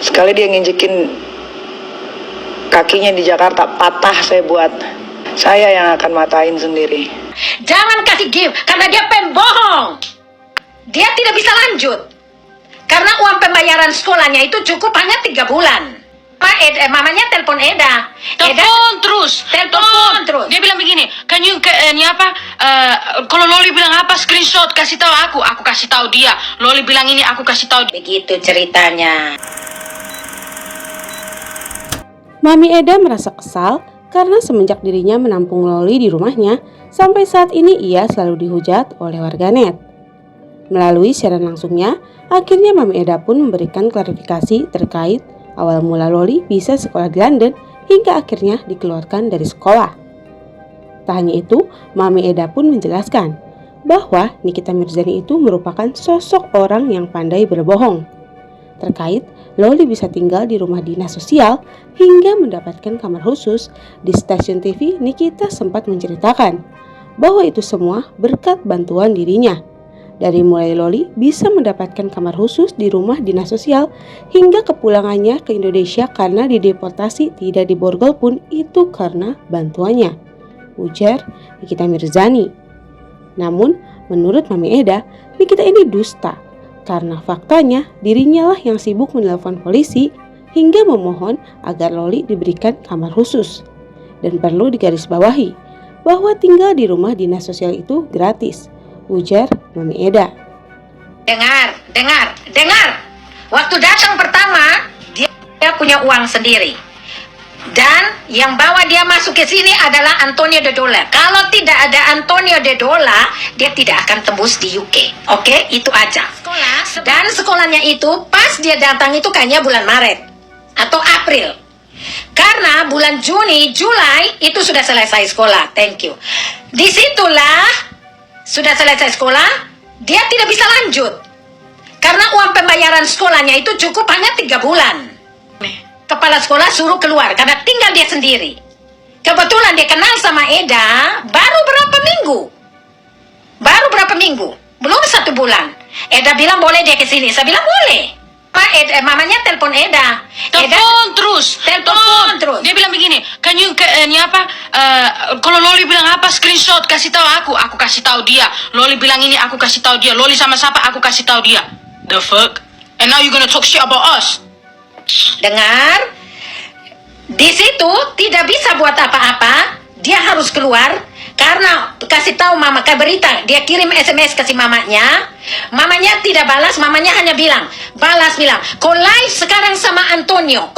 Sekali dia nginjekin kakinya di Jakarta, patah saya yang akan matain sendiri. Jangan kasih gift, karena dia pembohong. Dia tidak bisa lanjut. Karena uang pembayaran sekolahnya itu cukup hanya 3 bulan. Mamanya telepon Eda. Telepon terus. Dia bilang begini, kalau Loli bilang apa, screenshot kasih tahu aku kasih tahu dia. Loli bilang ini, aku kasih tahu. Begitu ceritanya. Mami Eda merasa kesal karena semenjak dirinya menampung Loli di rumahnya, sampai saat ini ia selalu dihujat oleh warganet. Melalui siaran langsungnya, akhirnya Mami Eda pun memberikan klarifikasi terkait awal mula Loli bisa sekolah di London hingga akhirnya dikeluarkan dari sekolah. Tak hanya itu, Mami Eda pun menjelaskan bahwa Nikita Mirzani itu merupakan sosok orang yang pandai berbohong. Terkait Loli bisa tinggal di rumah dinas sosial hingga mendapatkan kamar khusus, di stasiun TV Nikita sempat menceritakan bahwa itu semua berkat bantuan dirinya. Dari mulai Loli bisa mendapatkan kamar khusus di rumah dinas sosial hingga kepulangannya ke Indonesia karena dideportasi tidak diborgol pun itu karena bantuannya, ujar Nikita Mirzani. Namun menurut Mami Eda, Nikita ini dusta karena faktanya dirinya lah yang sibuk menelpon polisi hingga memohon agar Loli diberikan kamar khusus. Dan perlu digarisbawahi bahwa tinggal di rumah dinas sosial itu gratis, ujar Mami Eda. Dengar. Waktu datang pertama, dia punya uang sendiri. Dan yang bawa dia masuk ke sini adalah Antonio De Dola. Kalau tidak ada Antonio De Dola, dia tidak akan tembus di UK. Oke, itu aja. Dan sekolahnya itu pas dia datang itu kayaknya bulan Maret atau April. Karena bulan Juni, Juli itu sudah selesai sekolah. Thank you. Disitulah sudah selesai sekolah, dia tidak bisa lanjut. Karena uang pembayaran sekolahnya itu cukup hanya 3 bulan. Kepala sekolah suruh keluar karena tinggal dia sendiri. Kebetulan dia kenal sama Eda baru berapa minggu. Belum 1 bulan. Eda bilang boleh dia ke sini. Saya bilang boleh. Mamanya telepon Eda. Telepon terus. Dia bilang begini, kalau Loli bilang apa, screenshot kasih tahu aku kasih tahu dia. Loli bilang ini, aku kasih tahu dia. Loli sama siapa, aku kasih tahu dia. The fuck? And now you gonna talk shit about us? Dengar, di situ tidak bisa buat apa-apa. Dia harus keluar karena kasih tahu mama ke berita. Dia kirim SMS kasih mamanya. Mamanya tidak balas. Mamanya hanya bilang, kau live sekarang sama Antonio.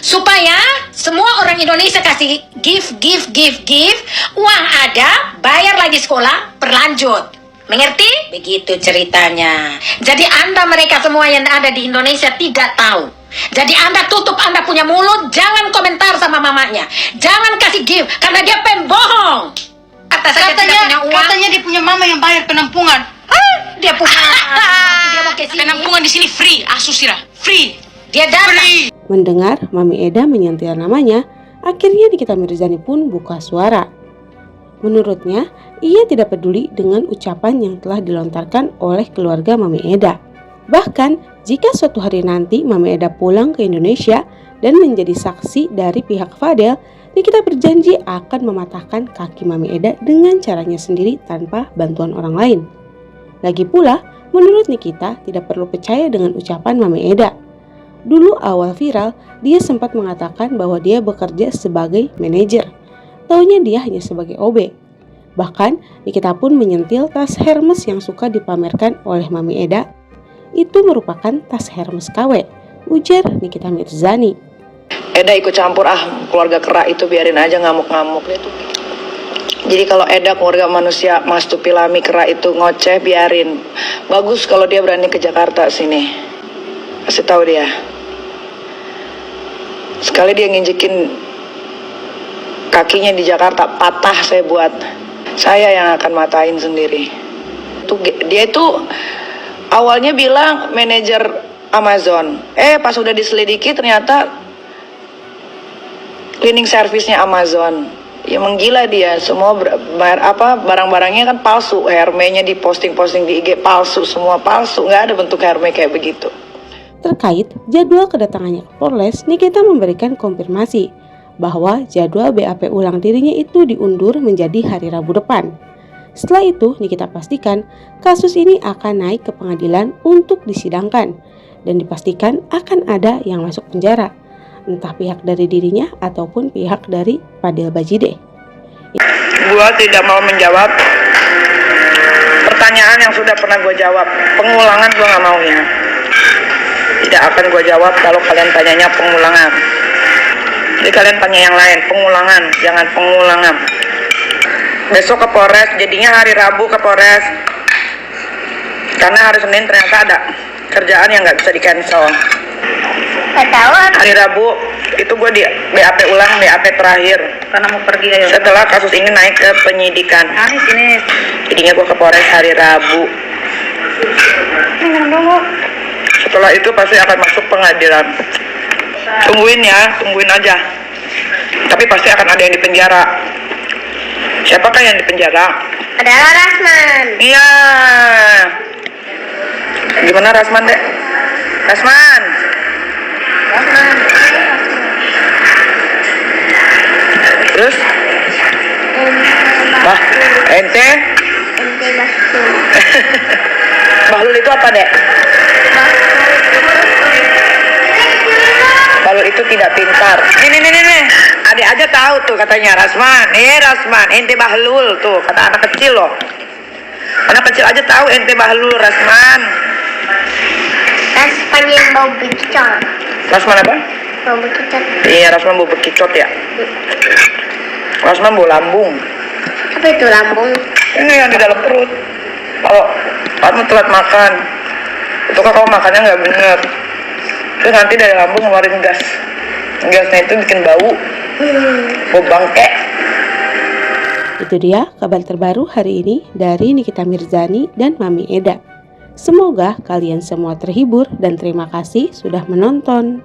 Supaya semua orang Indonesia kasih give. Uang ada, bayar lagi sekolah, berlanjut. Mengerti? Begitu ceritanya. Jadi mereka semua yang ada di Indonesia tidak tahu. Jadi Anda tutup Anda punya mulut, jangan komentar sama mamanya. Jangan kasih gift, karena dia pembohong. Katanya dia punya mama yang bayar penampungan. Dia punya dia mau ke sini. Penampungan di sini free, asusira, free. Dia datang. Mendengar Mami Eda menyentil namanya, akhirnya Nikita Mirzani pun buka suara. Menurutnya, ia tidak peduli dengan ucapan yang telah dilontarkan oleh keluarga Mami Eda. Bahkan, jika suatu hari nanti Mami Eda pulang ke Indonesia dan menjadi saksi dari pihak Fadel, Nikita berjanji akan mematahkan kaki Mami Eda dengan caranya sendiri tanpa bantuan orang lain. Lagi pula, menurut Nikita tidak perlu percaya dengan ucapan Mami Eda. Dulu awal viral, dia sempat mengatakan bahwa dia bekerja sebagai manajer. Taunya dia hanya sebagai OB. Bahkan Nikita pun menyentil tas Hermes yang suka dipamerkan oleh Mami Eda. Itu merupakan tas Hermes KW, ujar Nikita Mirzani. Eda ikut campur, keluarga kera itu biarin aja ngamuk-ngamuk. Jadi kalau Eda keluarga manusia Mastupilami kera itu ngoceh, biarin. Bagus kalau dia berani ke Jakarta sini. Kasih tahu dia. Sekali dia nginjekin kakinya di Jakarta, patah saya yang akan matain sendiri. Dia itu awalnya bilang manajer Amazon. Pas udah diselidiki ternyata cleaning service-nya Amazon. Ya menggila dia, semua barang-barangnya kan palsu. Hermenya diposting di IG palsu, semua palsu, nggak ada bentuk Herme kayak begitu. Terkait jadwal kedatangannya ke Polres, Nikita memberikan konfirmasi bahwa jadwal BAP ulang dirinya itu diundur menjadi hari Rabu depan. Setelah itu, Nikita pastikan kasus ini akan naik ke pengadilan untuk disidangkan dan dipastikan akan ada yang masuk penjara, entah pihak dari dirinya ataupun pihak dari Fadil Bajideh. Gua tidak mau menjawab pertanyaan yang sudah pernah gue jawab. Pengulangan gue nggak maunya. Tidak akan gue jawab kalau kalian tanyanya pengulangan. Jadi kalian tanya yang lain, pengulangan, jangan pengulangan. Besok ke Polres, jadinya hari Rabu ke Polres. Karena hari Senin ternyata ada kerjaan yang nggak bisa di cancel. Hari Rabu itu gue di BAP ulang, BAP terakhir. Karena mau pergi ayo. Setelah kasus ini naik ke penyidikan. Sini. Jadinya gue ke Polres hari Rabu. Setelah itu pasti akan masuk pengadilan. Tungguin ya, tungguin aja. Tapi pasti akan ada yang di penjara. Siapakah yang di penjara? Adalah Rasman. Iya. Gimana Rasman, Dek? Rasman. Terus? Bah, ente? Bahlul itu apa, Dek? Bahlul itu tidak pintar. Nih. Adik aja tahu tuh katanya Rasman. Rasman, ente Bahlul tuh, kata anak kecil loh. Anak kecil aja tahu ente Bahlul, Rasman. Rasman yang bau bekicot. Rasman apa? Bau bekicot. Iya, Rasman bau bekicot ya. Rasman bau lambung. Apa itu lambung? Ini yang di dalam perut. Kalau kamu telat makan, itu kan kamu makannya nggak bener. Terus nanti dari lambung ngeluarin gas. Gasnya itu bikin bau. Bau bangke. Itu dia kabar terbaru hari ini dari Nikita Mirzani dan Mami Eda. Semoga kalian semua terhibur dan terima kasih sudah menonton.